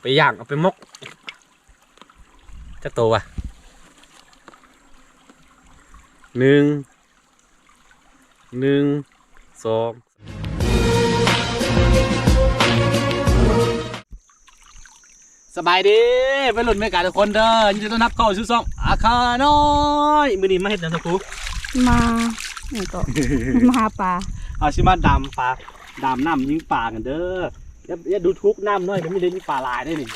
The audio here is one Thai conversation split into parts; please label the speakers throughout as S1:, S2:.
S1: ไปย่างเอาไปมกจะโตวะหนึ่งสองสบายดีไปหลุดไม่กาทุกคนเด้อยินดีต้อนรับเข้าสู่ช่องอาคาน้อยมื้อนี้มาเฮ็ดหยังสักครู
S2: มาเนี่ยก็ มาหาปลา
S1: เอาชิมาดำปลาดำน้ำยิงปลากันเด้ออย่าดูทุกน้ำน้อยเดี๋ยวไม่ได้ยิงปลาลายได้นี่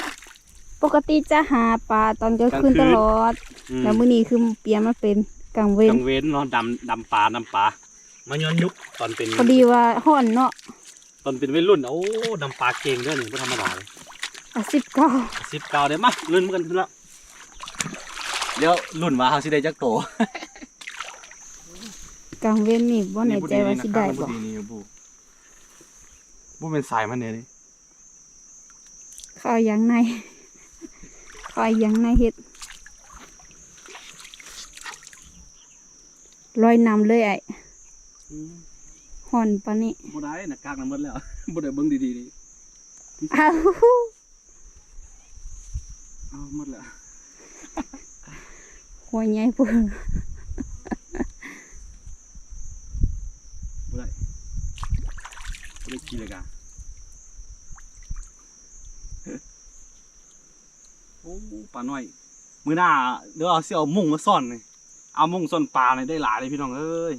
S2: ปกติจะหาปลาตอนกลางคืนตลอดแต่มื้อนี้คือเปลี่ยนมาเป็นกลางเวร
S1: เนาะดำปลามาย้อนยุคตอนเป็น
S2: พอดีว่าฮ้อนเนาะ
S1: ตอนเป็นวัยรุ่นโอ้ดำปลาเก่งด้วยนี่ไม่ธรรมดาเลย19ได้มั้ยรุ่นกันแล้วเดี๋ยวรุ่นว่าเขาสิได้จักโต
S2: กลางเวรนี่บ่แน่ใจว่าสิได้บ่
S1: เป็นสายมันเนี่ยนี่
S2: ข้าวยังในเฮ็ดลอยน้ำเลยไอ้ห่อนปะนี่
S1: บ่ได้น่ะกากน้ำหมดแล้วบ่ได้เบิ่งดีๆนี่
S2: อ้าว
S1: หมดแล้ว
S2: หัวใหญ่ปุ่น
S1: บ่ได้กินเลยกะโอ้ปลาน้อยมื้อหน้าเดี๋ยวเอามุ้งมาซ่อนนี่เอามุ้งซ่อนปลานี่ได้หลายเลยพี่น้องเอ้ย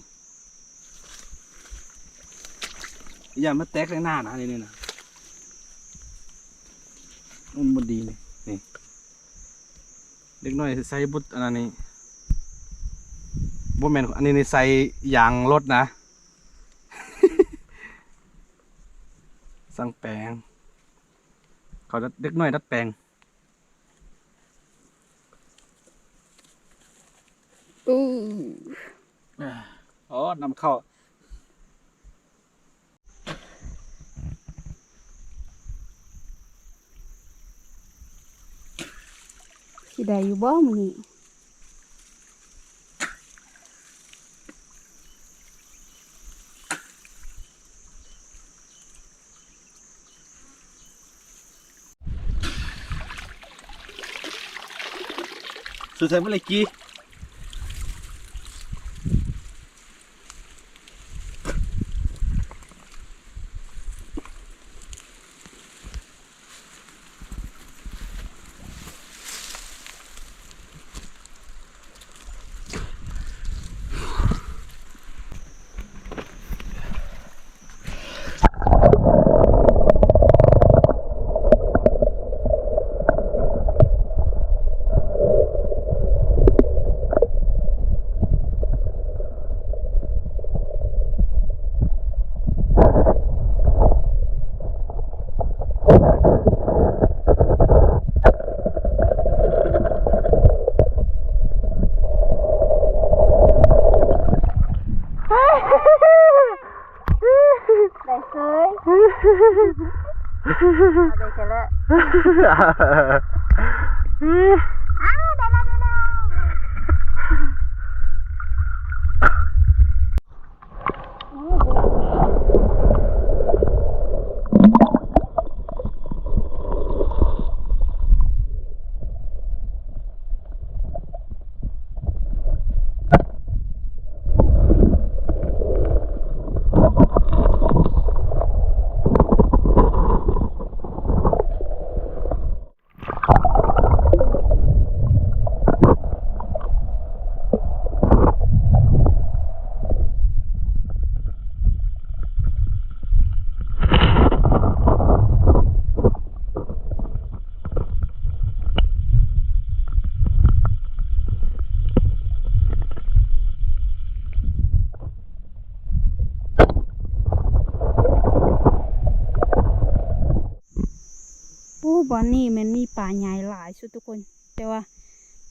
S1: อย่ามาแตกในหน้านะนี่นะมันบ่ดีเลยนี่เด็กน้อยใส่บุตรอันนี้บ่แม่นอันนี้ใส่ยางรถนะสั่งแปลงเขาเด็กน้อยดัดแปลงนำเข้า
S2: สิได้อยู่บ่มื้อนี้
S1: สุดท้ายเมื่อไรกี้
S2: ได้แค่ละได้ละบ่อนนี่มันมีป่าใหญ่หลายสุดทุกคนแต่ว่า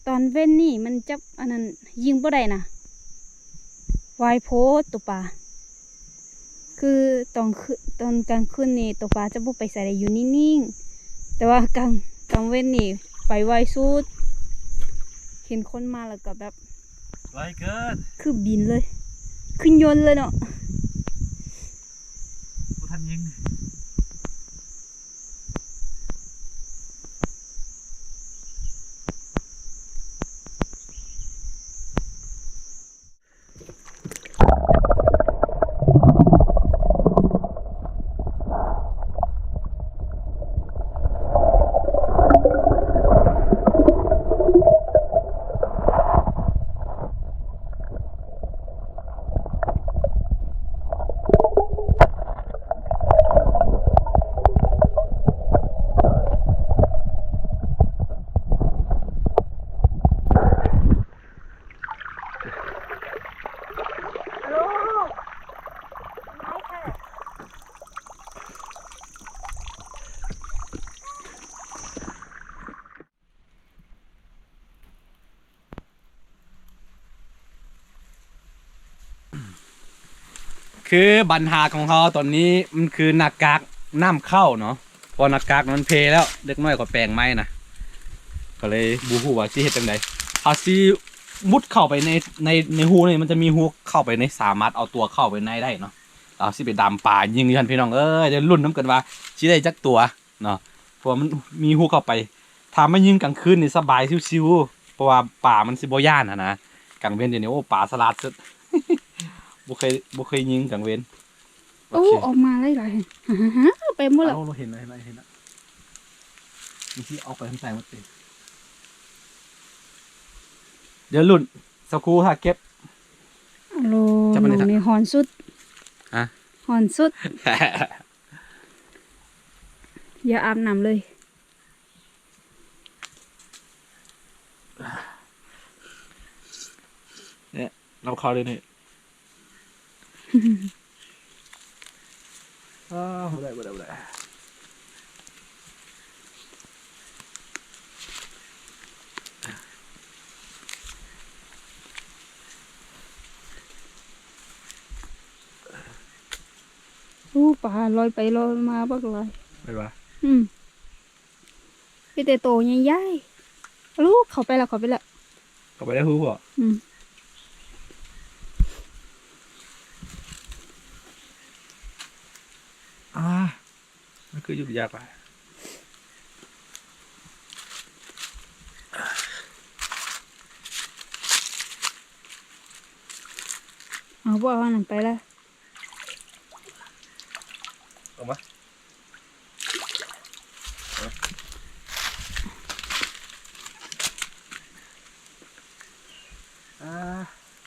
S2: ตอนเว้นนี่มันจับอันนั้นยิงบ่ได้นะวายโพสตัวปลาคือตอนกลางคืนนี่ตัวปลาจะบ่ไปใส่ได้อยู่นิ่งๆแต่ว่ากลางเว้นนี่ไปไวสุดเห็นคนมาแล้วก็แบบ
S1: ไวเกิน
S2: คือบินเลยขึ้นยนต์เลยเนาะ
S1: บ่ทันยิง คือปัญหาของเขาตอนนี้มันคือหน้ากากน้ำเข้าเนาะพอหน้ากากมันเพแล้วเด็กน้อยก็แปลงไม้นะก็เลยบูฮูว่าสิเฮ็ดจังไดเอาสิมุดเข้าไปในหูนี่มันจะมีหูเข้าไปในสามารถเอาตัวเข้าไปในได้เนาะเอาสิไปดำป่ายิงกันพี่น้องจะรุ่นน้ำกันว่าสิได้จักตัวเนาะเพราะมันมีหูเข้าไปถ้าไม่ยิงกลางคืนนี่สบายชิวๆเพราะว่าป่ามันสิบ่ย่านนะกลางเว้นเดี๋ยวนี้โอ้ป่าสลัดสุด บ่เคยยิงกลางเว้น
S2: โอ้ออกมาหลายๆไปหมดแล้ว
S1: เราเห็นอะไรเห็นนะมีที่เอาไปทำใส่หมดเลยเดี๋ยวหลุดสักครู่ค่ะเก็บ
S2: โล
S1: จะไปไหน
S2: น้องนี่หอนสุด
S1: ฮะ
S2: หอนสุด อย่าอาบน้ำเลย
S1: เนี่ยเราเข้าเลยเนี่ยบ่ได้
S2: อู้ปลาลอยไปลอยมาบักลอย
S1: ไปวะ
S2: พี่แต่โตใหญ่ๆลูกเขาไปแล้ว
S1: ก็ไปได้ฮู้บ่
S2: อืม
S1: มันคือยุ่งยากไป
S2: เอาบ่เอาอันนั้นไปแล้ว
S1: ออกมา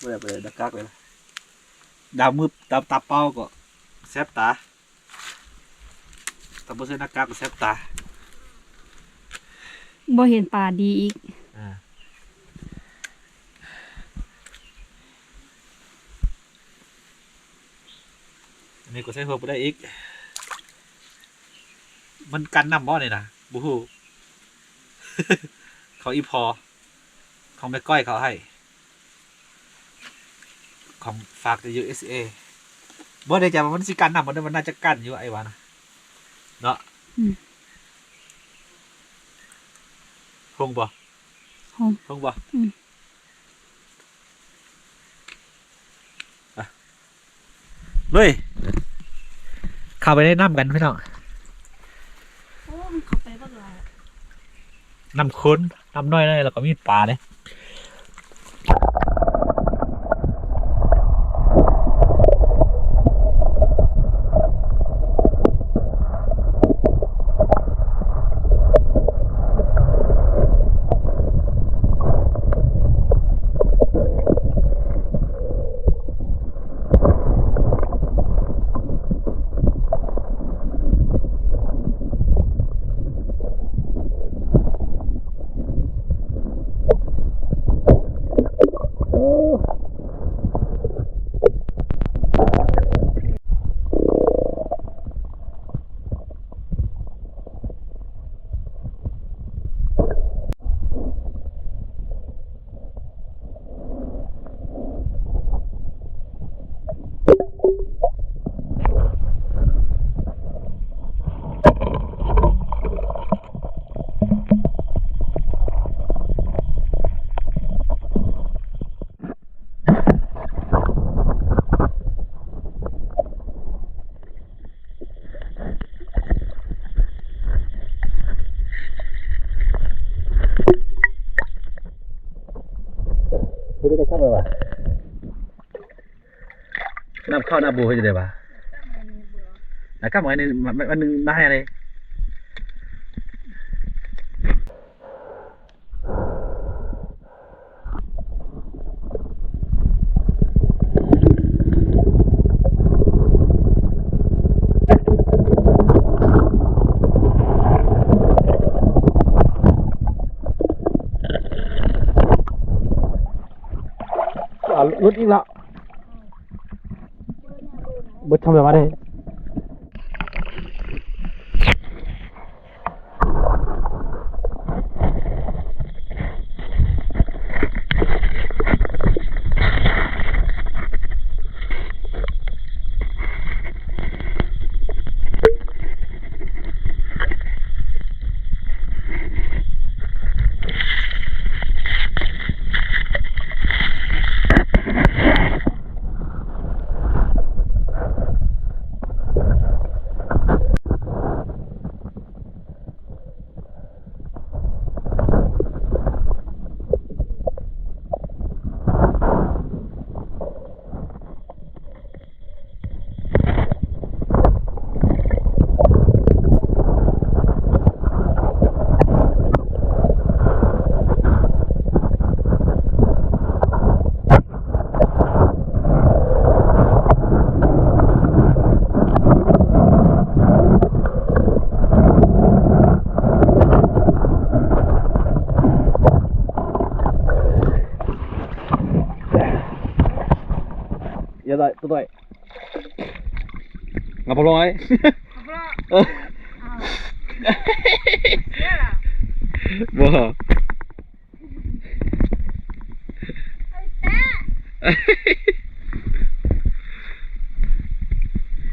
S1: บ่ได้ดักกักเลยนะดาวมือตาเป้าก็แซบตาแต่บ่ใช่หน้ากากก็แซบตา
S2: บ่เห็นปลาดีอีก
S1: อันนี้ก็ใช้เพิ่มไปได้อีก มันกันน้ำบ่เนี่ยนะบูฮู เขาอีพอของแม่ก้อยเขาให้ ของฝากจาก USA บ่ได้จะมันสิกันน้ำมันน่าจะกันอยู่ไอ้วะนะเนาะ
S2: อืม
S1: คงบ่ คงบ่
S2: อืม
S1: เลยเข้าไปได้น้ำกันพี่น้อง
S2: โอ้มันเขาไปบักลอย
S1: น้ำข้นน้ำน้อยๆแล้วก็มีปลาเนี่ยไม่ได้เข้าไปวะน้ำเข้าน้ำบูเขาจะได้ปะนะครับหมายในวันหนึ่งได้อะไรรถอีกแล้วบดทำแบบว่าได้ ตัวด้วยงับพลอยบ่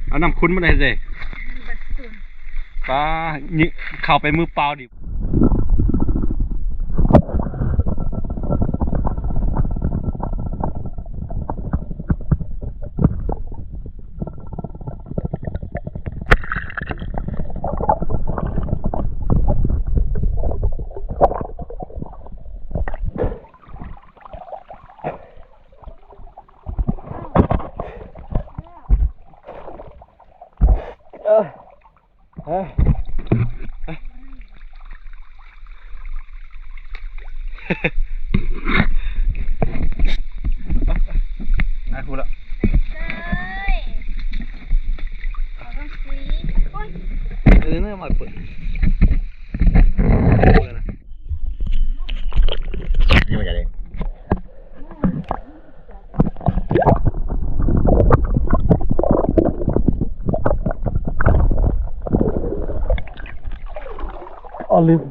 S1: เอาน้ำคุ้นมาได้สิป้านี่เข้าไปมือเปล่าดิพูดแล้วเนี่ยมาเปิดนี่มาจากไหนอ๋อลืม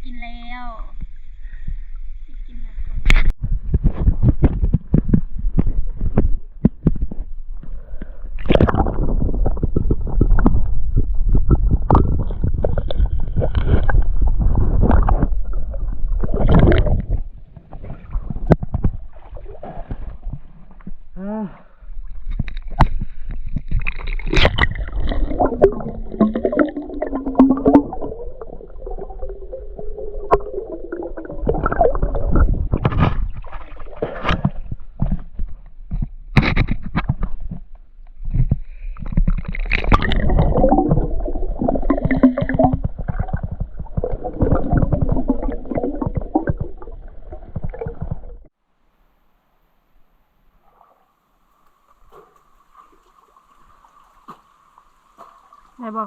S2: กินแล้วกินแล้วได้บ่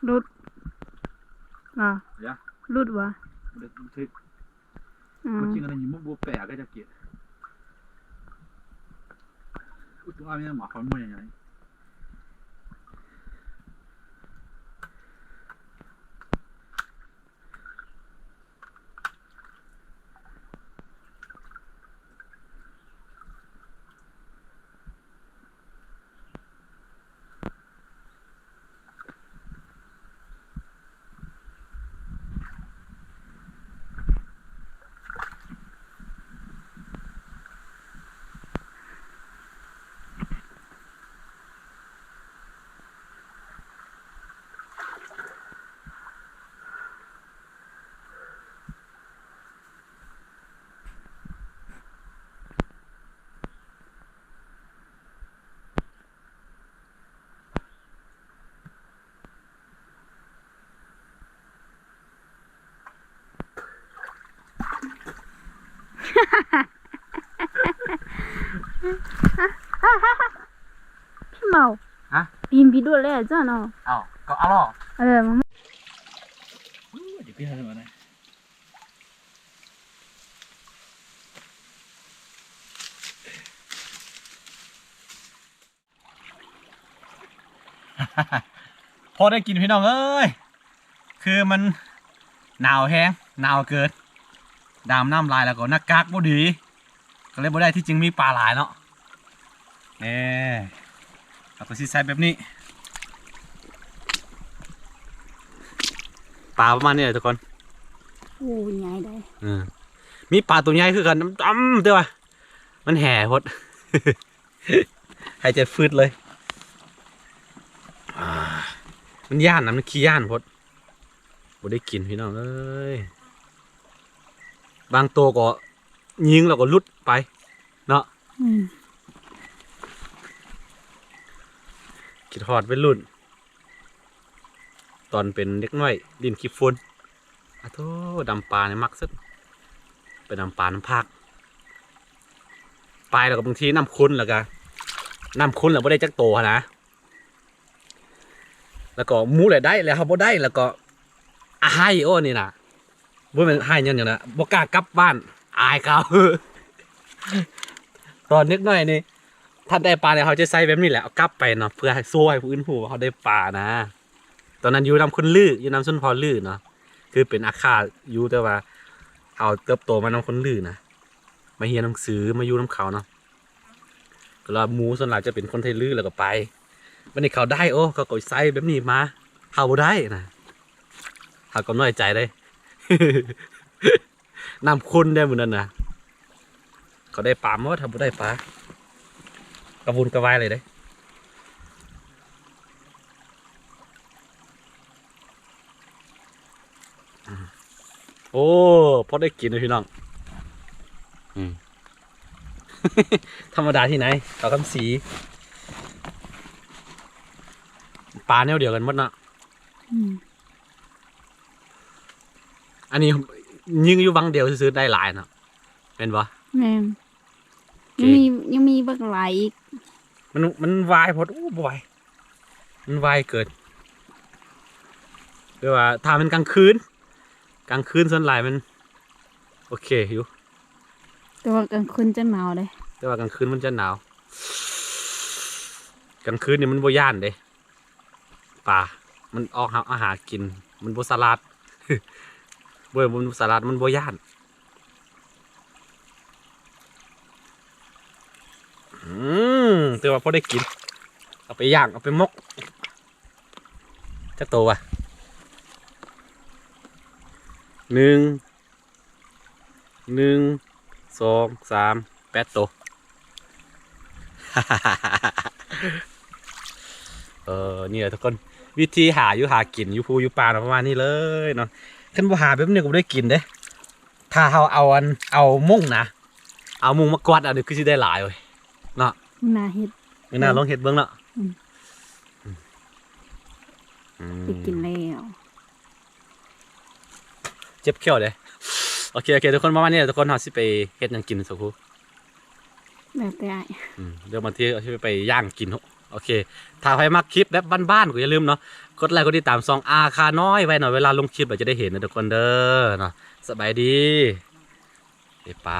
S2: รุดรุดวะ
S1: เมื่อกี้อะไรอยู่มุกบัวแปะก็จะเกลียดตัวอะไรเนี่ยหมาฟันมันยังไง
S2: พี่เมา
S1: ฮะ
S2: ปีนพี่ด้วยเลยจ้ะเนาะ
S1: อ้าวก็อ้าว
S2: มัน
S1: เดี๋ยวพี่ทำอะไร พอได้กินพี่น้องเอ้ยคือมันหนาวแห้งหนาวเกินดามน้ำลายแล้วก็หน้ากากบ่ดีก็เลยบ่ได้ที่จริงมีปลาหลายเนาะเราก็สิใส่แบบนี้ปลาประมาณนี้เลยทุกคน
S2: โอ้ยใหญ่ได้
S1: มีปลาตัวใหญ่คือกันน้ำดำเด้อวะมันแห่พด หายใจฟืดเลยมันย่านนะมันขี้ย่านพดบ่ได้กินพี่น้องเอ้ยบางตัวก็ยิงแล้วก็ลุดไปเนาะคิดฮอดเป็นรุ่นตอนเป็นเด็กน้อยลิ้นขี้ฝุ่นอะโธ่ดำปลาเนี่ยมักสุดไปดำปลาน้ำภาคไปแล้วก็บางทีน้ำคุ้นแล้วก็น้ำคุ้นแล้วไม่ได้จักโตนะแล้วก็หมูเลยได้แล้วเขาบ่ได้แล้วก็ให้โอ้นี่นะบ่เป็นให้ยันอย่างนะบ่กล้ากลับบ้านอายเขา ตอนเด็กน้อยนี่ถ้าได้ปลาเนี่ยเขาจะใส่แบบนี้แหละเอากลับไปเนาะเพื่อให้สู้ให้ผู้อื่นหูว่าเขาได้ปลานะตอนนั้นอยู่น้ำคนลื้ออยู่น้ำส้นพอลื้อเนาะคือเป็นอาคาอยู่แต่ว่าเอาเติบโตมาน้ำคนลื้อนะมาเรียนหนังสือมาอยู่น้ำเขาเนาะแล้วหมูส่วนใหญ่จะเป็นคนไทยลื้อแล้วก็ไปวันนี้เขาได้โอ้เขาก็ใส่แบบนี้มาเขาบ่ได้นะเขาก็น้อยใจได้ น้ำข้นได้เหมือนนั้นนะเขาได้ปลาเมื่อทำบ่ได้ปลากระวนกระวายเลยได้โอ้พอได้กินเลยพี่น้อง ธรรมดาที่ไหนเขาคำสีปลาแนวเดียวกันหมดเนาะอันนี้ยิงอยู่บังเดียวซื้อได้หลายเนาะเป็นปะ
S2: แม่ยังมีบักหลายอีก
S1: มันวายพอดอู้บ่อยมันวายเกิดเรียกว่าถ้าเป็นกลางคืนส่วนหลายมันโอเคอยู่
S2: แต่ว่ากลางคืนจะหนาวเลย
S1: แต่ว่ากลางคืนมันจะหนาวกลางคืนนี่มันบ่ย่านเด้ป่ามันออกหาอาหารกินมันบ่สลัด มันสลัดมันบ่ย่านแต่ว่าพอได้กินเอาไปย่างเอาไปมกจะโตว่ะ1 2 3 8โต นี่แหละทุกคนวิธีหากินอยู่ภูอยู่ป่าประมาณนี้เลยเนาะขึ้นบ่หาแบบนี้ก็บ่ได้กินเด้ถ้าเราเอามุ้งนะเอามุ้งมากวาดอันนี้คือสิได้หลายเว้ยเนาะ
S2: น่าเฮ็ด
S1: ไม่น่าลองเฮ็ดเบิ่งเนาะ
S2: ไปกินแล้ว
S1: เจ็บเขี้ยวเด้โอเคทุกคนประมาณนี้ทุกคนเฮาสิไปเฮ็ดหยังกินสักครู่
S2: แบบได้
S1: เดี๋ยวบางทีเอาไปย่างกินโอเคถ้าใครมักคลิปแบบบ้านๆก็อย่าลืมเนาะกดไลค์กดติดตามซองอาคาน้อยไว้หน่อยเวลาลงคลิปเราจะได้เห็นนะทุกคนเด้อเนาะสบายดีเอ้ปลา